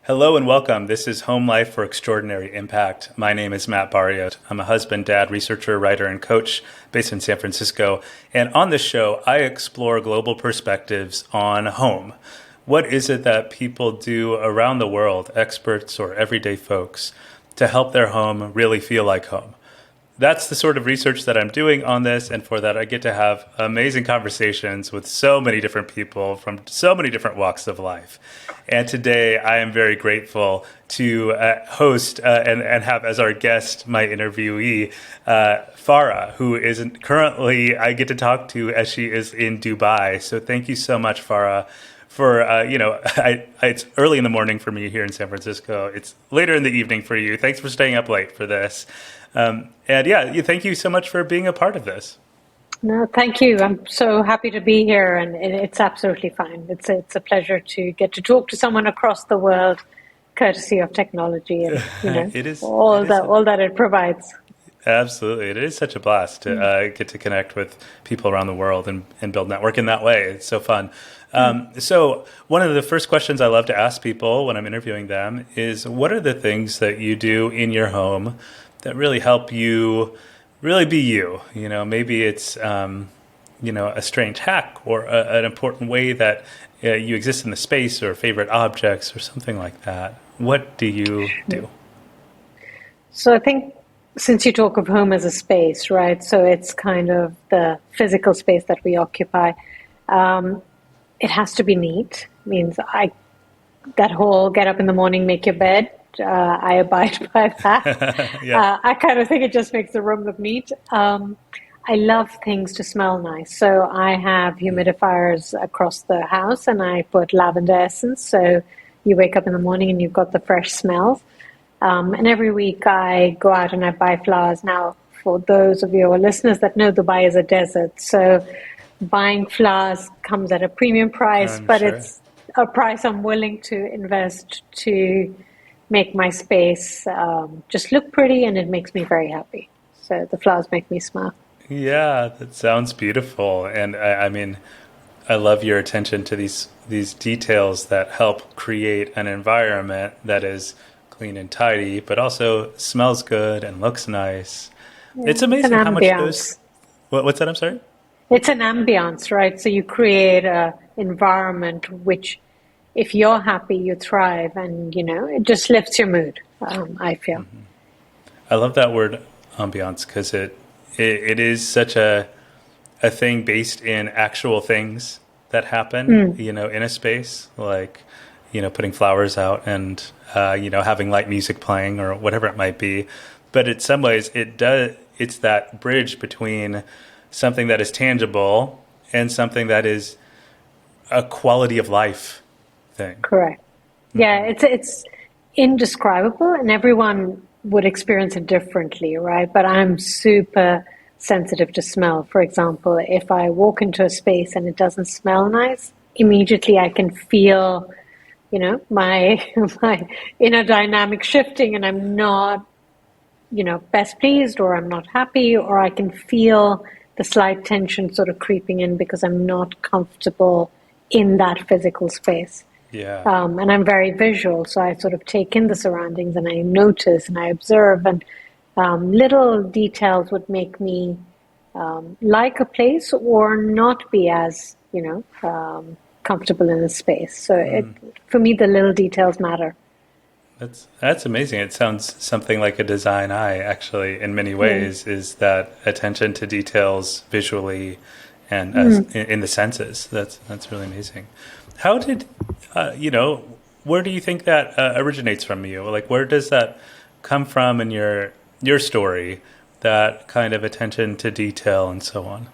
Hello and welcome. This is Home Life for Extraordinary Impact. My name is Matt Barrios. I'm a husband, dad, researcher, writer, and coach based in San Francisco. And on this show, I explore global perspectives on home. What is it that people do around the world, experts or everyday folks, to help their home really feel like home? That's the sort of research that I'm doing on this, and for that I get to have amazing conversations with so many different people from so many different walks of life. And today I am very grateful to host and have as our guest my interviewee, Farah, who is currently, I get to talk to as she is in Dubai. So thank you so much, Farah, for, it's early in the morning for me here in San Francisco. It's later in the evening for you. Thanks for staying up late for this. Thank you so much for being a part of this. No, thank you. I'm so happy to be here, and it's absolutely fine. It's a pleasure to get to talk to someone across the world, courtesy of technology and all that it provides. Absolutely, it is such a blast to get to connect with people around the world and build network in that way. It's so fun. So one of the first questions I love to ask people when I'm interviewing them is, what are the things that you do in your home that really help you really be you? You know, maybe it's, a strange hack or an important way that you exist in the space, or favorite objects or something like that. What do you do? So I think since you talk of home as a space, right? So it's kind of the physical space that we occupy. It has to be neat. Means that whole get up in the morning, make your bed. I abide by that. Yeah. I kind of think it just makes the room look neat. I love things to smell nice. So I have humidifiers across the house, and I put lavender essence. So you wake up in the morning and you've got the fresh smells. And every week I go out and I buy flowers. Now, for those of your listeners that know, Dubai is a desert. So buying flowers comes at a premium price, but sure, it's a price I'm willing to invest to make my space just look pretty, and it makes me very happy. So the flowers make me smile. Yeah, that sounds beautiful. And I mean, I love your attention to these details that help create an environment that is clean and tidy, but also smells good and looks nice. Yeah, it's amazing how much those... What's that? I'm sorry? It's an ambiance, right? So you create an environment which, if you're happy, you thrive, and, it just lifts your mood, I feel. Mm-hmm. I love that word ambiance, because it is such a thing based in actual things that happen, in a space, like, putting flowers out and, having light music playing or whatever it might be. But in some ways, it's that bridge between something that is tangible and something that is a quality of life thing. Correct. Mm-hmm. Yeah, it's indescribable, and everyone would experience it differently, right? But I'm super sensitive to smell. For example, if I walk into a space and it doesn't smell nice, immediately I can feel, my inner dynamic shifting, and I'm not, best pleased, or I'm not happy, or I can feel the slight tension sort of creeping in because I'm not comfortable in that physical space. Yeah. And I'm very visual, so I sort of take in the surroundings and I notice and I observe, and little details would make me like a place or not be as, comfortable in a space. So for me, the little details matter. That's amazing. It sounds something like a design eye, actually, in many ways, is that attention to details visually and in the senses. That's really amazing. How did, where do you think that originates from you? Like, where does that come from in your story, that kind of attention to detail and so on?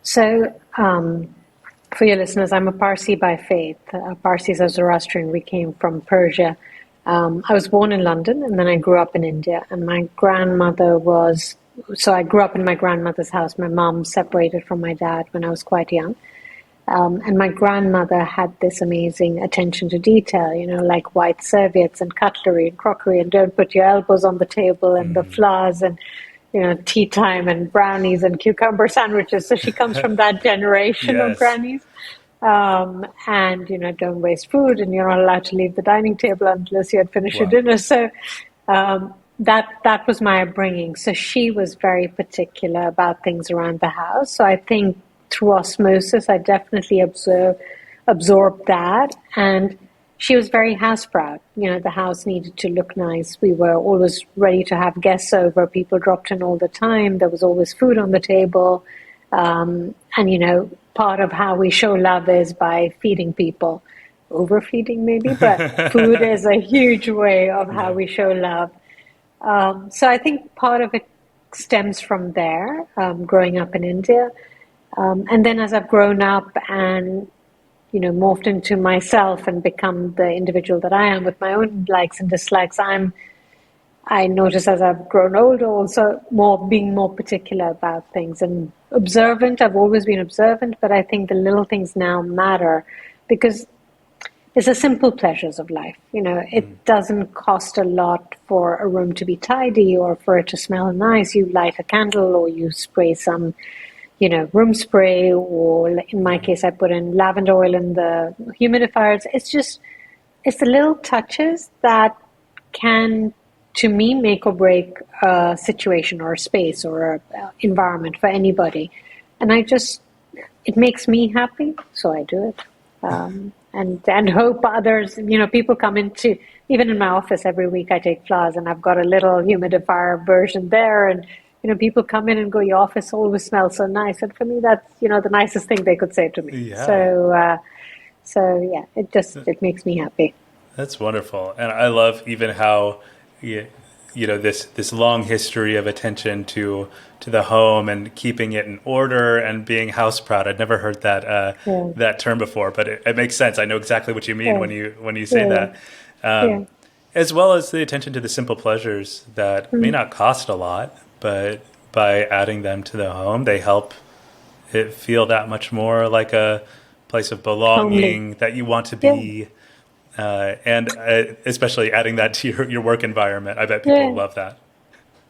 So, for your listeners, I'm a Parsi by faith. Parsis are Zoroastrian. We came from Persia. I was born in London, and then I grew up in India. And my grandmother so I grew up in my grandmother's house. My mom separated from my dad when I was quite young. And my grandmother had this amazing attention to detail, like white serviettes and cutlery and crockery, and don't put your elbows on the table, and the flowers, and, tea time and brownies and cucumber sandwiches. So she comes from that generation of grannies. And don't waste food, and you're not allowed to leave the dining table unless you had finished your Wow. dinner. So that was my upbringing. So she was very particular about things around the house. So I think through osmosis, I definitely absorbed that. And she was very house proud. The house needed to look nice. We were always ready to have guests over. People dropped in all the time. There was always food on the table. And part of how we show love is by feeding people. Overfeeding maybe, but food is a huge way of how Yeah. we show love. So I think part of it stems from there, growing up in India. And then as I've grown up and morphed into myself and become the individual that I am with my own likes and dislikes, I notice as I've grown older also being more particular about things and observant. I've always been observant, but I think the little things now matter because it's the simple pleasures of life. It doesn't cost a lot for a room to be tidy or for it to smell nice. You light a candle or you spray some room spray, or in my case, I put in lavender oil in the humidifiers. It's the little touches that can, to me, make or break a situation or a space or a environment for anybody. And it makes me happy, so I do it. And hope others, people come into, even in my office every week I take flowers and I've got a little humidifier version there, and people come in and go, your office always smells so nice. And for me, that's, the nicest thing they could say to me. Yeah. So yeah, it makes me happy. That's wonderful. And I love even how, this long history of attention to the home and keeping it in order and being house proud. I'd never heard that term before, but it makes sense. I know exactly what you mean when you say that. Yeah. As well as the attention to the simple pleasures that may not cost a lot, but by adding them to the home, they help it feel that much more like a place of belonging Homely. that you want to Yeah. be. And especially adding that to your work environment. I bet people Yeah. love that.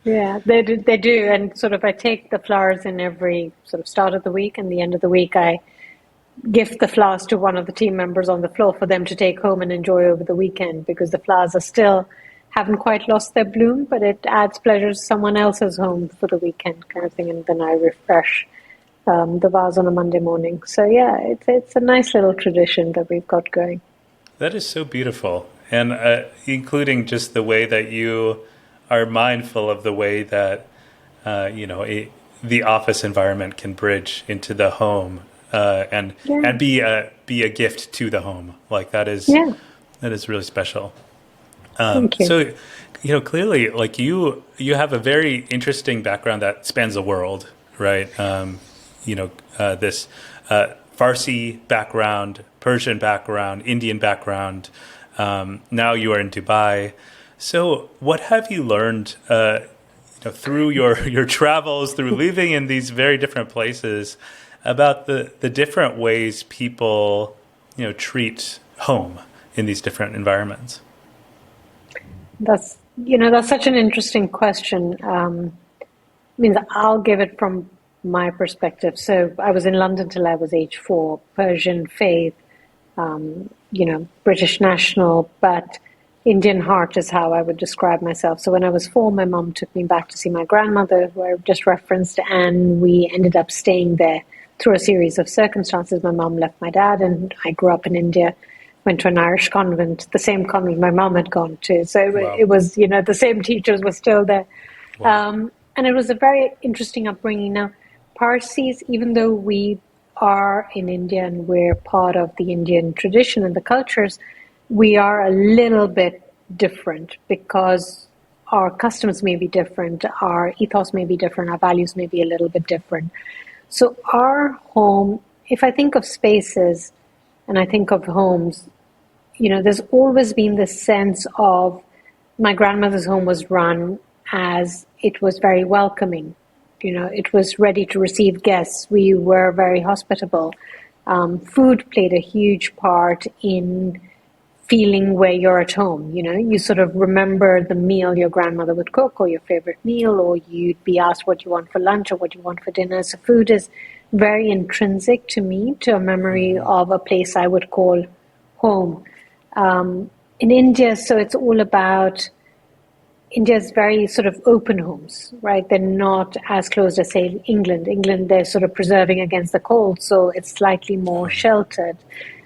Yeah, they do. They do. And sort of, I take the flowers in every sort of start of the week, and the end of the week, I gift the flowers to one of the team members on the floor for them to take home and enjoy over the weekend, because the flowers are still haven't quite lost their bloom, but it adds pleasure to someone else's home for the weekend kind of thing. And then I refresh the vase on a Monday morning. So yeah, it's a nice little tradition that we've got going. That is so beautiful. And including just the way that you are mindful of the way that, the office environment can bridge into the home and Yeah. be a gift to the home. Like that is Yeah. really special. Thank you. So, clearly, like you have a very interesting background that spans the world, right? This Farsi background, Persian background, Indian background. Now you are in Dubai. So, what have you learned through your travels, through living in these very different places, about the different ways people treat home in these different environments? That's such an interesting question. Means I'll give it from my perspective. So I was in London till I was age 4, Persian faith, British national, but Indian heart is how I would describe myself. So when I was 4, my mom took me back to see my grandmother, who I just referenced, and we ended up staying there through a series of circumstances. My mom left my dad, and I grew up in India, went to an Irish convent, the same convent my mom had gone to. So Wow. it was, the same teachers were still there. Wow. And it was a very interesting upbringing. Now, Parsis, even though we are in India and we're part of the Indian tradition and the cultures, we are a little bit different because our customs may be different, our ethos may be different, our values may be a little bit different. So our home, if I think of spaces and I think of homes, there's always been this sense of my grandmother's home was run as it was very welcoming. It was ready to receive guests. We were very hospitable. Food played a huge part in feeling where you're at home. You sort of remember the meal your grandmother would cook, or your favorite meal, or you'd be asked what you want for lunch or what you want for dinner. So food is very intrinsic to me, to a memory of a place I would call home. In India, so it's all about India's very sort of open homes, right? They're not as closed as, say, England. England, they're sort of preserving against the cold, so it's slightly more sheltered.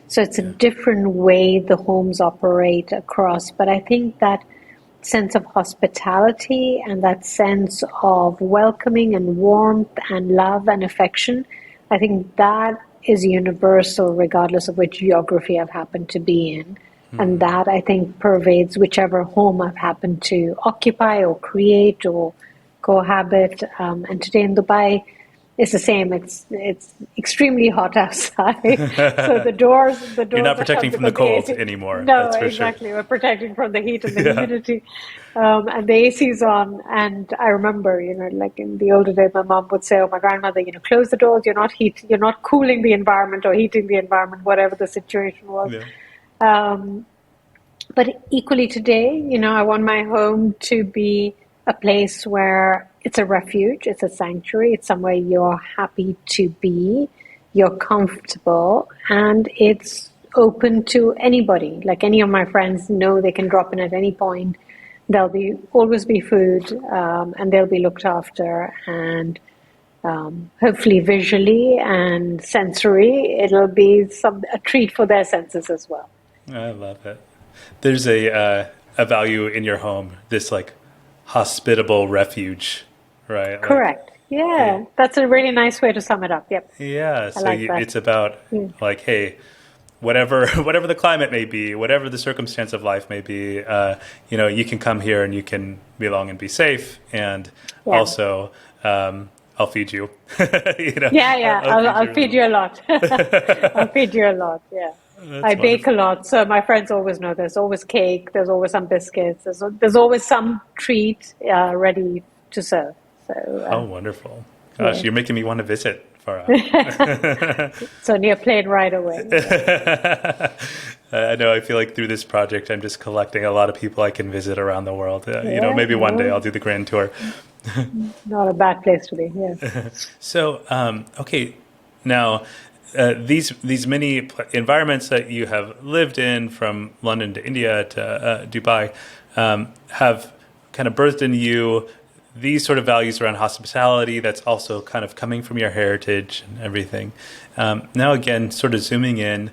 So it's a different way the homes operate across. But I think that sense of hospitality and that sense of welcoming and warmth and love and affection, I think that is universal regardless of which geography I've happened to be in. And that, I think, pervades whichever home I've happened to occupy or create or cohabit. And today in Dubai, it's the same. It's extremely hot outside. So the doors You're not are protecting shut from the because cold anymore. No, That's for exactly. sure. We're protecting from the heat and the humidity. And the AC's on. And I remember, like in the older days, my mom would say, "Oh, my grandmother, close the doors. You're not cooling the environment or heating the environment, whatever the situation was." Yeah. But equally today, I want my home to be a place where it's a refuge, it's a sanctuary, it's somewhere you're happy to be, you're comfortable, and it's open to anybody. Like any of my friends know they can drop in at any point. There'll always be food, and they'll be looked after, and hopefully visually and sensory, it'll be a treat for their senses as well. I love it. There's a value in your home, this like hospitable refuge, right? Correct. Yeah, that's a really nice way to sum it up. Yep. Yeah. I So like that. it's about like, hey, whatever the climate may be, whatever the circumstance of life may be, you can come here and you can belong and be safe, and also I'll feed you. Yeah. I'll feed you a lot. I'll feed you a lot. Yeah. I bake a lot, so my friends always know there's always cake, there's always some biscuits, there's always some treat ready to serve. So, oh, wonderful. Gosh, you're making me want to visit, Farah. It's only a plane ride away. I know, I feel like through this project, I'm just collecting a lot of people I can visit around the world. Maybe one day I'll do the grand tour. Not a bad place to be, yes. So, okay, now, these many environments that you have lived in, from London to India to Dubai, have kind of birthed in you these sort of values around hospitality that's also kind of coming from your heritage and everything. Now, again, sort of zooming in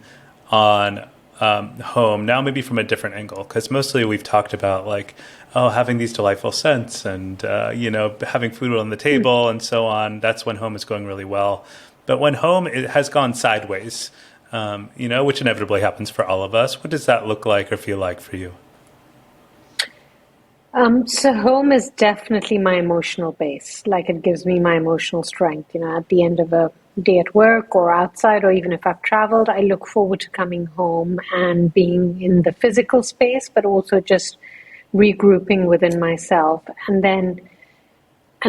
on home, now maybe from a different angle, because mostly we've talked about like, having these delightful scents and, having food on the table and so on. That's when home is going really well. But when home has gone sideways, which inevitably happens for all of us, what does that look like or feel like for you? So home is definitely my emotional base. Like, it gives me my emotional strength. At the end of a day at work or outside, or even if I've traveled, I look forward to coming home and being in the physical space, but also just regrouping within myself. And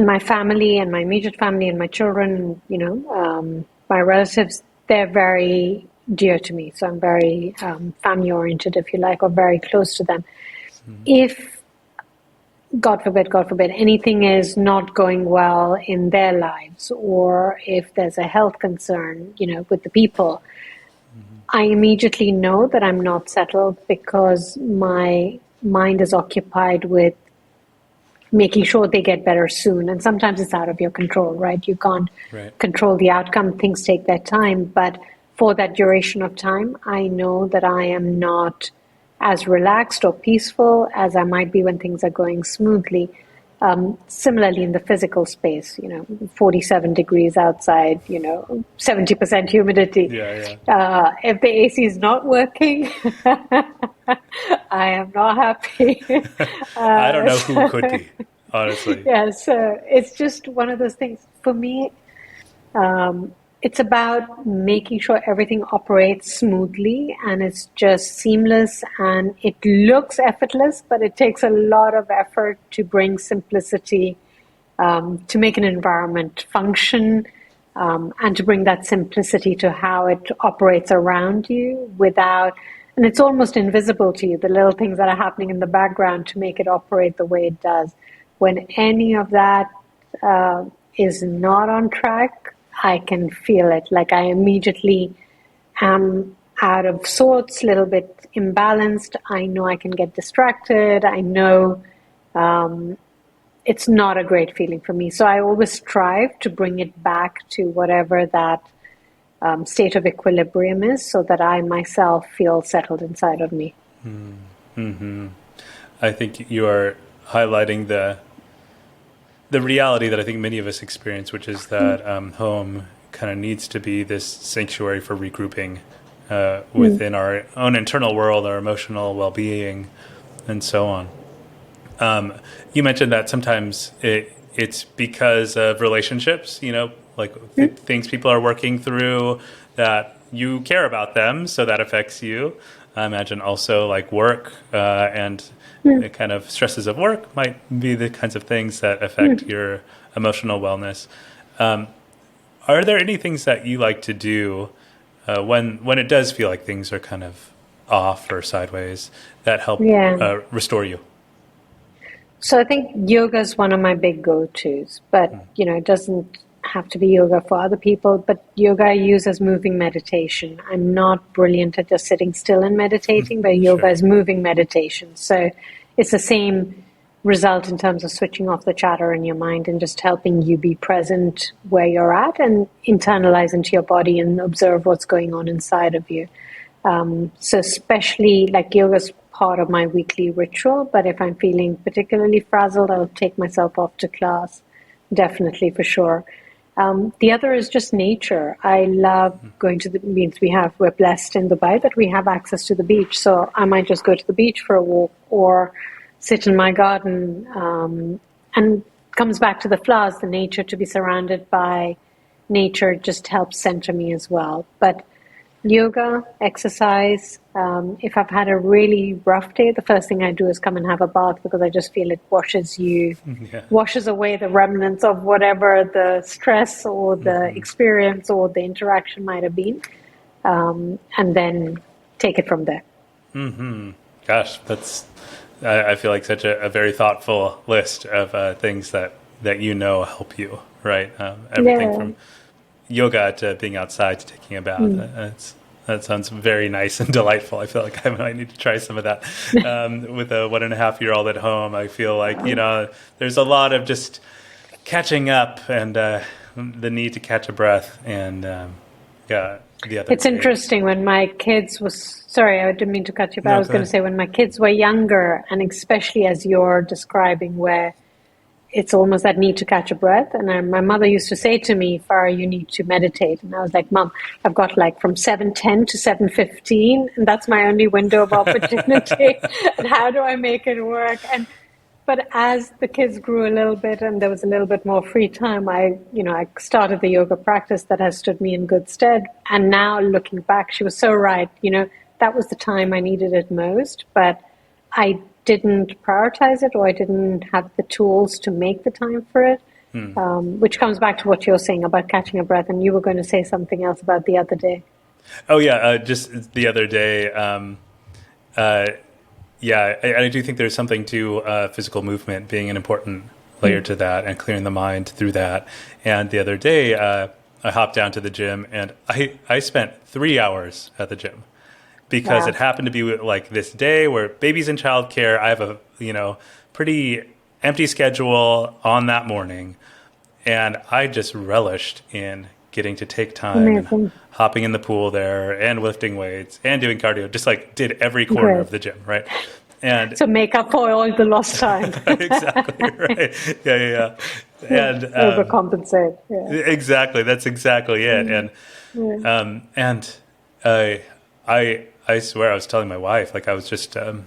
my family and my immediate family and my children, my relatives, they're very dear to me. So I'm very family oriented, if you like, or very close to them. If, God forbid, anything is not going well in their lives, or if there's a health concern, with the people, I immediately know that I'm not settled, because my mind is occupied with making sure they get better soon. And sometimes it's out of your control, right? You can't control the outcome. Things take their time. But for that duration of time, I know that I am not as relaxed or peaceful as I might be when things are going smoothly. Similarly, in the physical space, 47 degrees outside, 70% humidity. If the AC is not working, I am not happy. I don't know who could be, honestly. Yeah, so it's just one of those things. For me, it's about making sure everything operates smoothly and it's just seamless, and it looks effortless, but it takes a lot of effort to bring simplicity, to make an environment function, and to bring that simplicity to how it operates around you and it's almost invisible to you, the little things that are happening in the background to make it operate the way it does. When any of that is not on track, I can feel it. Like I immediately am out of sorts, a little bit imbalanced. I know I can get distracted. I know it's not a great feeling for me. So I always strive to bring it back to whatever that state of equilibrium is so that I myself feel settled inside of me. Mm-hmm. I think you are highlighting the reality that I think many of us experience, which is that home kind of needs to be this sanctuary for regrouping within our own internal world, our emotional well-being, and so on. You mentioned that sometimes it's because of relationships, like things people are working through, that you care about them, so that affects you. I imagine also like work and the kind of stresses of work might be the kinds of things that affect your emotional wellness. Are there any things that you like to do when it does feel like things are kind of off or sideways that help restore you? So I think yoga is one of my big go-tos, but it doesn't have to be yoga for other people, but yoga I use as moving meditation. I'm not brilliant at just sitting still and meditating, but yoga is moving meditation. So it's the same result in terms of switching off the chatter in your mind and just helping you be present where you're at and internalize into your body and observe what's going on inside of you. So especially like yoga's part of my weekly ritual, but if I'm feeling particularly frazzled, I'll take myself off to class, definitely for sure. The other is just nature. I love going to we're blessed in Dubai that we have access to the beach. So I might just go to the beach for a walk or sit in my garden, and comes back to the flowers, the nature, to be surrounded by nature just helps center me as well. But yoga, exercise, if I've had a really rough day, the first thing I do is come and have a bath because I just feel it washes away the remnants of whatever the stress or the experience or the interaction might have been, and then take it from there. Gosh, I feel like such a very thoughtful list of things that help you, right? Everything from yoga to being outside to taking a bath. That sounds very nice and delightful. I feel like I might need to try some of that. With a 1.5-year-old at home, I feel like, there's a lot of just catching up and the need to catch a breath. And it's interesting when my kids sorry, I didn't mean to cut you, but I was going to say when my kids were younger, and especially as you're describing, where it's almost that need to catch a breath. And my mother used to say to me, Farah, you need to meditate. And I was like, Mom, I've got like from 7:10 to 7:15, and that's my only window of opportunity. And how do I make it work? But as the kids grew a little bit and there was a little bit more free time, I started the yoga practice that has stood me in good stead. And now looking back, she was so right. That was the time I needed it most, but I didn't prioritize it, or I didn't have the tools to make the time for it, which comes back to what you're saying about catching a breath. And you were going to say something else about the other day. Oh, yeah. Just the other day. I do think there's something to physical movement being an important layer to that and clearing the mind through that. And the other day, I hopped down to the gym and I spent 3 hours at the gym. Because it happened to be like this day where baby's in childcare. I have a pretty empty schedule on that morning, and I just relished in getting to take time and hopping in the pool there and lifting weights and doing cardio. Just like did every corner of the gym, right? And to make up for all the lost time. Exactly right. Yeah. And overcompensate. Yeah. Exactly. That's exactly it. And I swear I was telling my wife, like I was just telling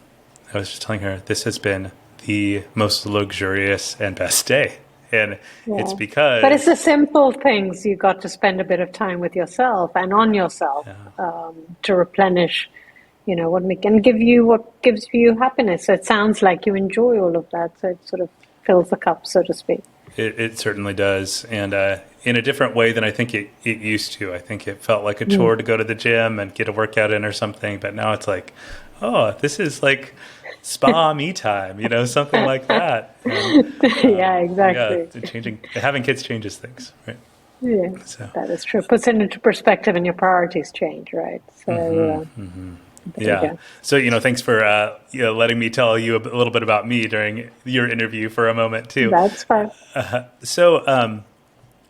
her, this has been the most luxurious and best day. And it's because... But it's the simple things. You got to spend a bit of time with yourself and on yourself to replenish, and give you what gives you happiness. So it sounds like you enjoy all of that. So it sort of fills the cup, so to speak. It certainly does. And in a different way than I think it used to. I think it felt like a chore to go to the gym and get a workout in or something. But now it's like, oh, this is like spa me time, something like that. And, yeah, exactly. Having kids changes things, right? Yeah, So, that is true. Puts it into perspective and your priorities change, right? So there you yeah. go. So, thanks for letting me tell you a little bit about me during your interview for a moment too. That's fine. So,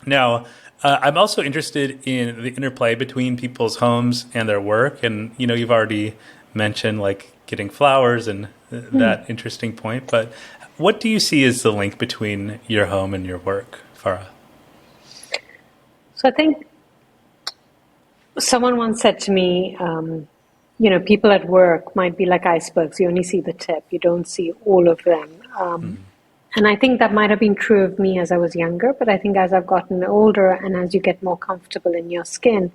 now, I'm also interested in the interplay between people's homes and their work. And, you've already mentioned like getting flowers and that interesting point. But what do you see as the link between your home and your work, Farah? So I think someone once said to me, people at work might be like icebergs. You only see the tip, you don't see all of them. And I think that might have been true of me as I was younger, but I think as I've gotten older and as you get more comfortable in your skin,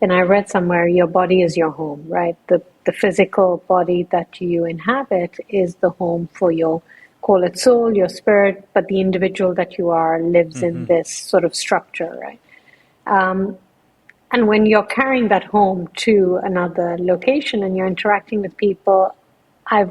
then I read somewhere your body is your home, right? The physical body that you inhabit is the home for your, call it soul, your spirit, but the individual that you are lives in this sort of structure, right? And when you're carrying that home to another location and you're interacting with people, I've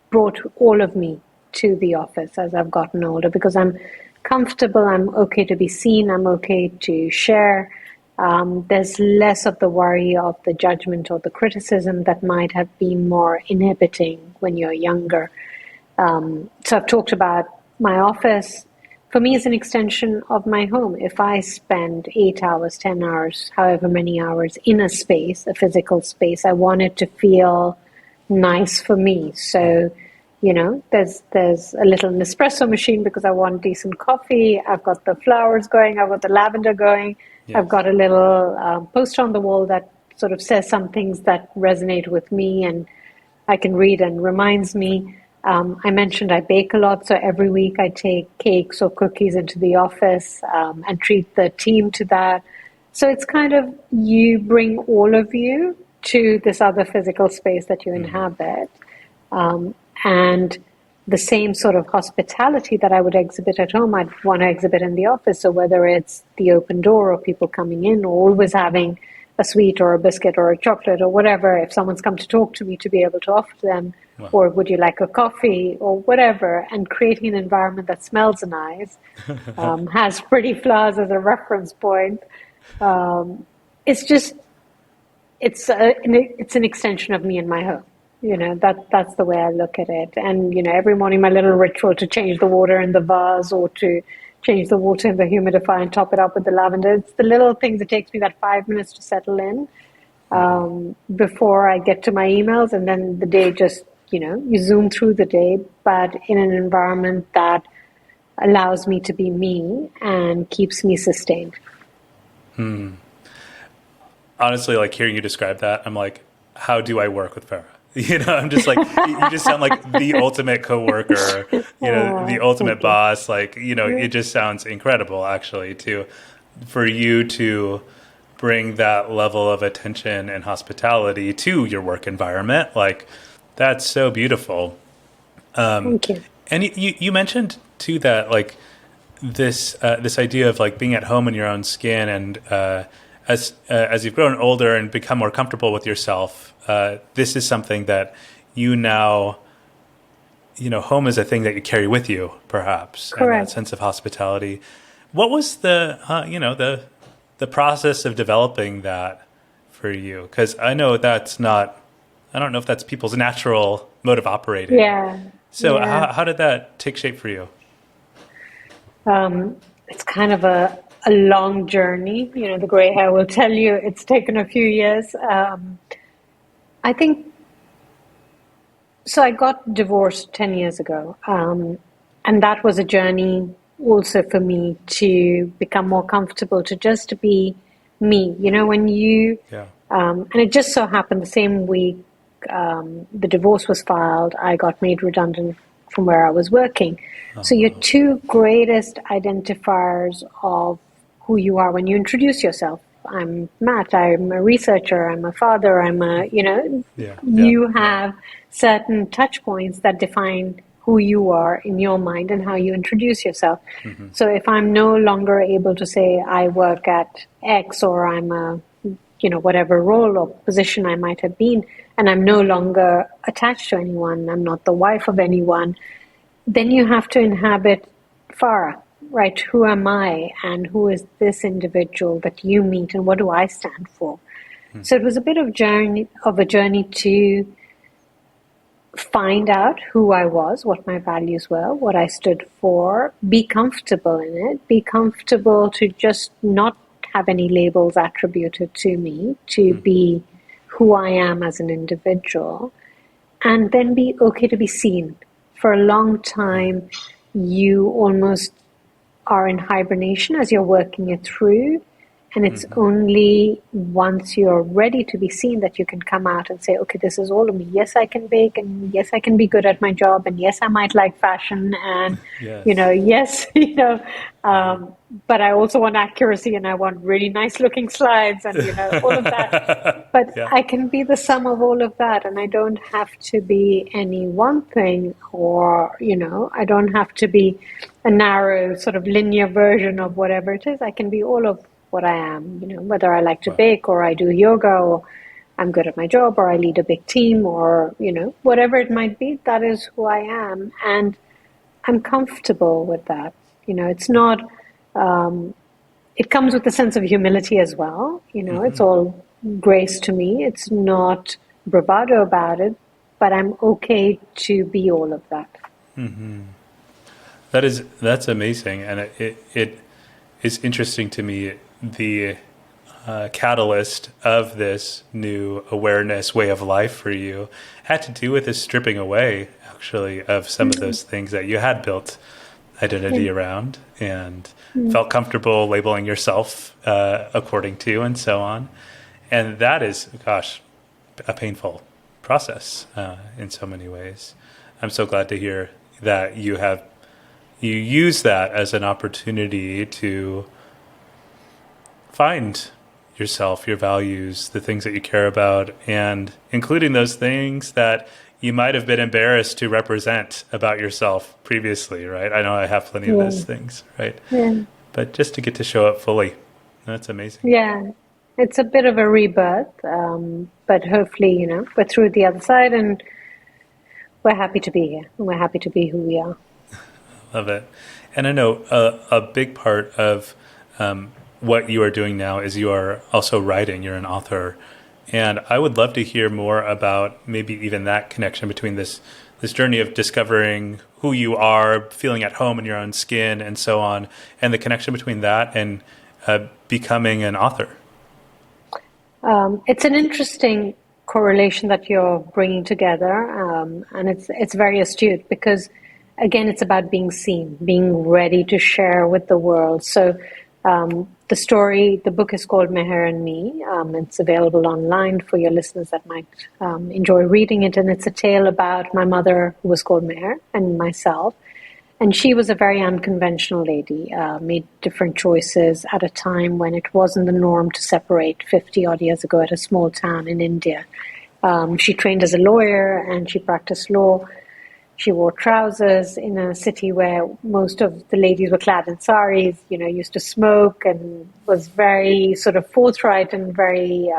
brought all of me to the office as I've gotten older because I'm comfortable, I'm okay to be seen, I'm okay to share. There's less of the worry of the judgment or the criticism that might have been more inhibiting when you're younger. So I've talked about my office. For me, it's an extension of my home. If I spend 8 hours, 10 hours, however many hours in a space, a physical space, I want it to feel nice for me. So, there's a little Nespresso machine because I want decent coffee. I've got the flowers going. I've got the lavender going. Yes. I've got a little poster on the wall that sort of says some things that resonate with me and I can read and reminds me. I mentioned I bake a lot, so every week I take cakes or cookies into the office and treat the team to that. So it's kind of you bring all of you to this other physical space that you inhabit. And the same sort of hospitality that I would exhibit at home, I'd want to exhibit in the office. So whether it's the open door or people coming in or always having a sweet or a biscuit or a chocolate or whatever, if someone's come to talk to me, to be able to offer them, or would you like a coffee or whatever, and creating an environment that smells nice, has pretty flowers as a reference point. It's just, it's an extension of me and my home. That's the way I look at it. And, every morning my little ritual to change the water in the vase or to change the water in the humidifier and top it up with the lavender. It's the little things. It takes me that 5 minutes to settle in before I get to my emails. And then the day just, you zoom through the day, but in an environment that allows me to be me and keeps me sustained. Honestly, like hearing you describe that, I'm like, how do I work with Farah? I'm just like, you just sound like the ultimate coworker, the ultimate boss. Like, it just sounds incredible, actually, for you to bring that level of attention and hospitality to your work environment. Like, that's so beautiful. Thank you. And you mentioned too that like this idea of like being at home in your own skin, and as you've grown older and become more comfortable with yourself, this is something that you now, home is a thing that you carry with you, perhaps. Correct. And that sense of hospitality. What was the process of developing that for you? Because I know I don't know if that's people's natural mode of operating. Yeah. So how did that take shape for you? It's kind of a long journey. The gray hair will tell you it's taken a few years. I think, so I got divorced 10 years ago. And that was a journey also for me to become more comfortable, to just be me. When you, and it just so happened the same week the divorce was filed, I got made redundant from where I was working. So your two greatest identifiers of who you are when you introduce yourself. I'm Matt, I'm a researcher, I'm a father, you have certain touch points that define who you are in your mind and how you introduce yourself. So if I'm no longer able to say I work at X, or I'm a, whatever role or position I might have been, and I'm no longer attached to anyone, I'm not the wife of anyone, then you have to inhabit Farah. right, who am I and who is this individual that you meet and what do I stand for? So it was a bit of a journey to find out who I was, what my values were, what I stood for, be comfortable in it, be comfortable to just not have any labels attributed to me, to be who I am as an individual, and then be okay to be seen. For a long time, you almost are in hibernation as you're working it through. And it's only once you're ready to be seen that you can come out and say, okay, this is all of me. Yes, I can bake, and yes, I can be good at my job, and yes, I might like fashion, and, Yes. yes, but I also want accuracy, and I want really nice looking slides, and, all of that. But Yeah. I can be the sum of all of that, and I don't have to be any one thing, or, I don't have to be a narrow sort of linear version of whatever it is. I can be all of what I am, whether I like to bake or I do yoga or I'm good at my job or I lead a big team or, whatever it might be, that is who I am. And I'm comfortable with that. It's not, it comes with a sense of humility as well. It's all grace to me. It's not bravado about it, but I'm okay to be all of that. That's amazing. And it is interesting to me, the catalyst of this new awareness way of life for you had to do with this stripping away, actually, of some of those things that you had built identity around and felt comfortable labeling yourself according to, and so on. And that is, gosh, a painful process in so many ways. I'm so glad to hear that you use that as an opportunity to find yourself, your values, the things that you care about, and including those things that you might have been embarrassed to represent about yourself previously, right? I know I have plenty of those things, right? Yeah. But just to get to show up fully, that's amazing. Yeah. It's a bit of a rebirth, but hopefully, we're through the other side and we're happy to be here. And we're happy to be who we are. Love it. And I know a big part of what you are doing now is you are also writing. You're an author. And I would love to hear more about maybe even that connection between this journey of discovering who you are, feeling at home in your own skin, and so on, and the connection between that and becoming an author. It's an interesting correlation that you're bringing together, and it's very astute because, again, it's about being seen, being ready to share with the world. So the book is called Meher and Me. It's available online for your listeners that might enjoy reading it, and it's a tale about my mother, who was called Meher, and myself. And she was a very unconventional lady, made different choices at a time when it wasn't the norm to separate 50 odd years ago at a small town in India. She trained as a lawyer and she practiced law. She wore trousers in a city where most of the ladies were clad in saris, used to smoke, and was very sort of forthright and very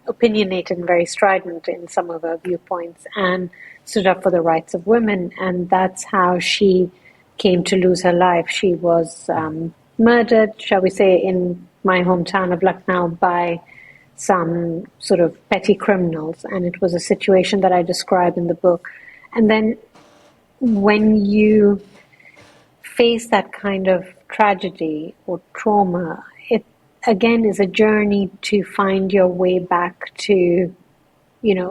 opinionated and very strident in some of her viewpoints, and stood up for the rights of women. And that's how she came to lose her life. She was murdered, shall we say, in my hometown of Lucknow by some sort of petty criminals. And it was a situation that I describe in the book. And then when you face that kind of tragedy or trauma, it again is a journey to find your way back to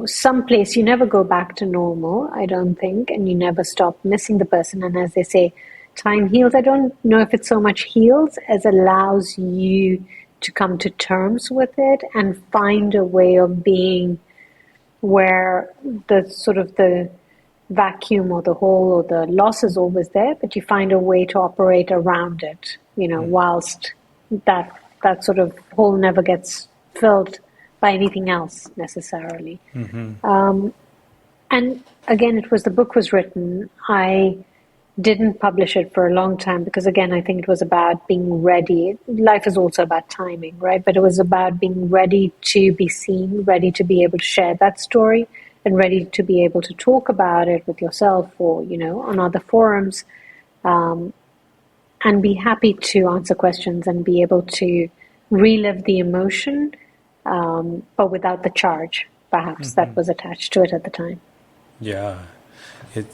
some place. You never go back to normal, I don't think, and you never stop missing the person. And as they say, time heals. I don't know if it so much heals as allows you to come to terms with it and find a way of being where the sort of the vacuum or the hole or the loss is always there, but you find a way to operate around it, whilst that sort of hole never gets filled by anything else necessarily. And again, the book was written. I didn't publish it for a long time because, again, I think it was about being ready. Life is also about timing, right? But it was about being ready to be seen, ready to be able to share that story, and ready to be able to talk about it with yourself or, on other forums. And and be happy to answer questions and be able to relive the emotion, but without the charge, perhaps, that was attached to it at the time. Yeah. It,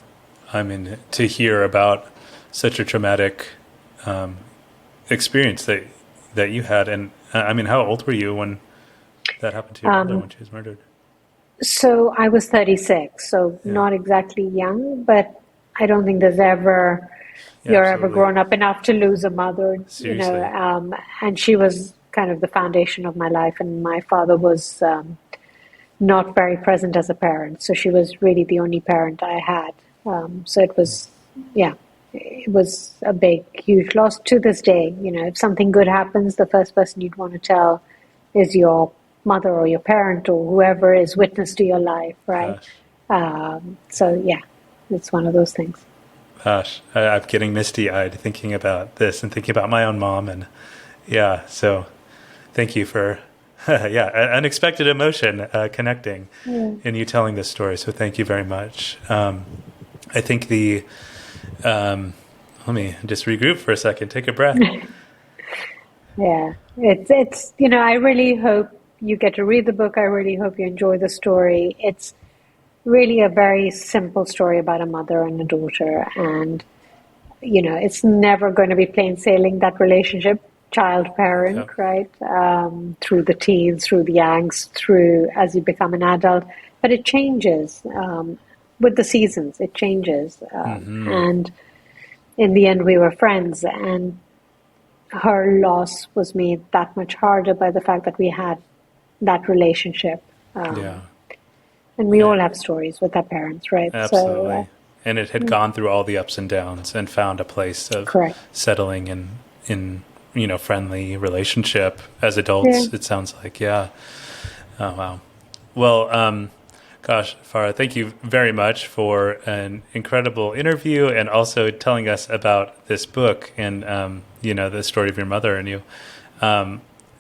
I mean, to hear about such a traumatic experience that you had, and I mean, how old were you when that happened to your mother when she was murdered? So I was 36, so Yeah. not exactly young, but I don't think there's ever, Yeah, you're ever absolutely. grown up enough to lose a mother, Seriously. and she was kind of the foundation of my life, and my father was not very present as a parent, so she was really the only parent I had. So it was, yeah, it was a big, huge loss to this day. If something good happens, the first person you'd want to tell is your mother or your parent or whoever is witness to your life, right? Gosh. So yeah, it's one of those things. Gosh, I'm getting misty-eyed thinking about this and thinking about my own mom, and yeah. So, thank you for yeah, unexpected emotion connecting in you telling this story. So, thank you very much. I think let me just regroup for a second. Take a breath. Yeah, it's I really hope you get to read the book. I really hope you enjoy the story. It's really a very simple story about a mother and a daughter, and it's never going to be plain sailing, that relationship, child parent, Yep. right? Through the teens, through the angst, through as you become an adult, but it changes with the seasons. It changes, and in the end, we were friends, and her loss was made that much harder by the fact that we had that relationship. Yeah. And we all have stories with our parents, right? So, Absolutely. And it had gone through all the ups and downs and found a place of correct. settling in friendly relationship as Yeah. adults. It sounds like, yeah. Oh wow. Well, gosh, Farah, thank you very much for an incredible interview and also telling us about this book and the story of your mother and you.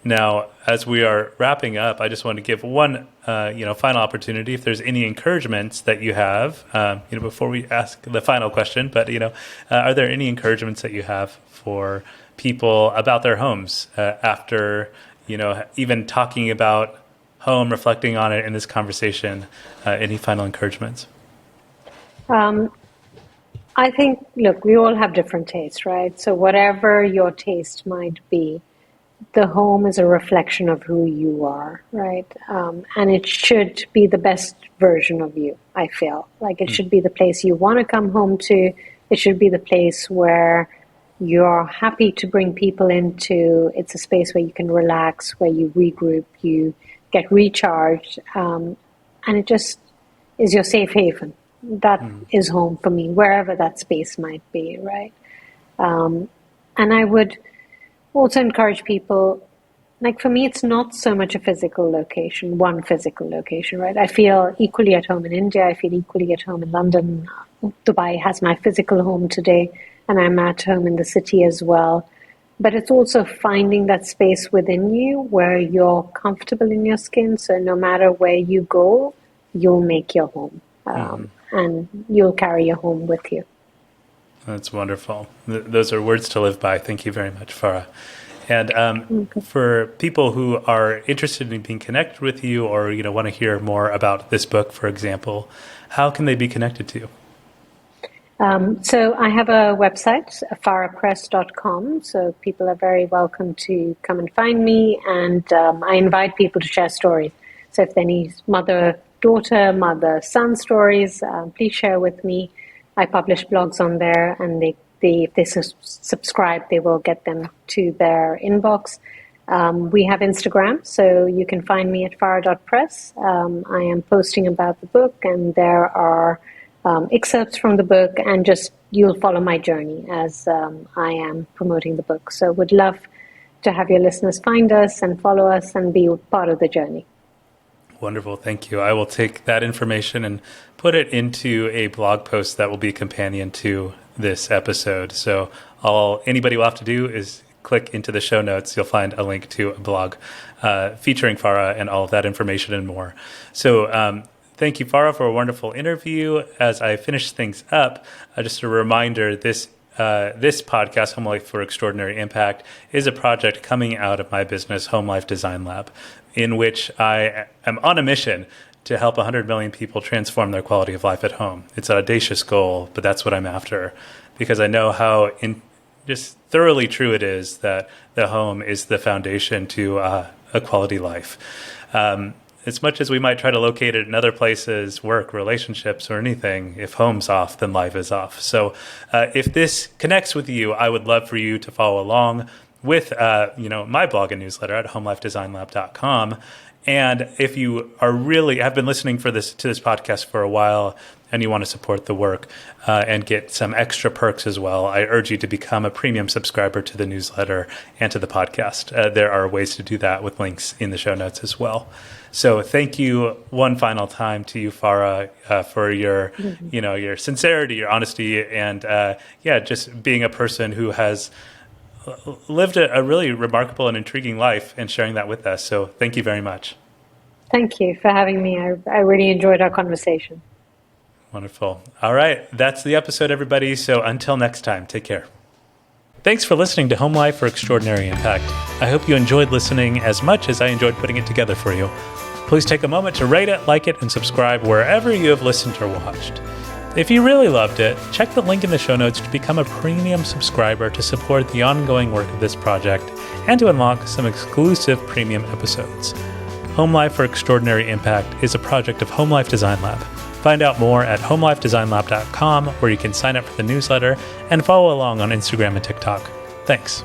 Now, as we are wrapping up, I just want to give one, final opportunity. If there's any encouragements that you have, before we ask the final question, but are there any encouragements that you have for people about their homes after, even talking about home, reflecting on it in this conversation? Any final encouragements? I think, look, we all have different tastes, right? So, whatever your taste might be, the home is a reflection of who you are, right? And it should be the best version of you, I feel. Like it should be the place you want to come home to. It should be the place where you're happy to bring people into. It's a space where you can relax, where you regroup, you get recharged. And it just is your safe haven. That is home for me, wherever that space might be, right? And I would also encourage people, like for me, it's not so much a physical location, one physical location, right? I feel equally at home in India. I feel equally at home in London. Dubai has my physical home today, and I'm at home in the city as well. But it's also finding that space within you where you're comfortable in your skin. So no matter where you go, you'll make your home, and you'll carry your home with you. That's wonderful. Those are words to live by. Thank you very much, Farah. And Okay. for people who are interested in being connected with you or want to hear more about this book, for example, how can they be connected to you? So I have a website, farahpress.com. So people are very welcome to come and find me, and I invite people to share stories. So if they need mother-daughter, mother-son stories, please share with me. I publish blogs on there, and if they subscribe, they will get them to their inbox. We have Instagram, so you can find me at farah.press. I am posting about the book, and there are excerpts from the book, and just you'll follow my journey as I am promoting the book. So would love to have your listeners find us and follow us and be part of the journey. Wonderful. Thank you. I will take that information and put it into a blog post that will be a companion to this episode. So anybody will have to do is click into the show notes. You'll find a link to a blog featuring Farah and all of that information and more. So thank you, Farah, for a wonderful interview. As I finish things up, just a reminder, this this podcast, Home Life for Extraordinary Impact, is a project coming out of my business, Home Life Design Lab, in which I am on a mission to help 100 million people transform their quality of life at home. It's an audacious goal, but that's what I'm after, because I know how just thoroughly true it is that the home is the foundation to a quality life. As much as we might try to locate it in other places, work, relationships, or anything, if home's off, then life is off. So if this connects with you, I would love for you to follow along with my blog and newsletter at homelifedesignlab.com. And if you have been listening to this podcast for a while and you want to support the work and get some extra perks as well, I urge you to become a premium subscriber to the newsletter and to the podcast. There are ways to do that with links in the show notes as well. So thank you one final time to you, Farah, for your, your sincerity, your honesty, and just being a person who has lived a really remarkable and intriguing life and sharing that with us. So thank you very much. Thank you for having me. I really enjoyed our conversation. Wonderful. All right. That's the episode, everybody. So until next time, take care. Thanks for listening to Home Life for Extraordinary Impact. I hope you enjoyed listening as much as I enjoyed putting it together for you. Please take a moment to rate it, like it, and subscribe wherever you have listened or watched. If you really loved it, check the link in the show notes to become a premium subscriber to support the ongoing work of this project and to unlock some exclusive premium episodes. Home Life for Extraordinary Impact is a project of Home Life Design Lab. Find out more at homelifedesignlab.com, where you can sign up for the newsletter and follow along on Instagram and TikTok. Thanks.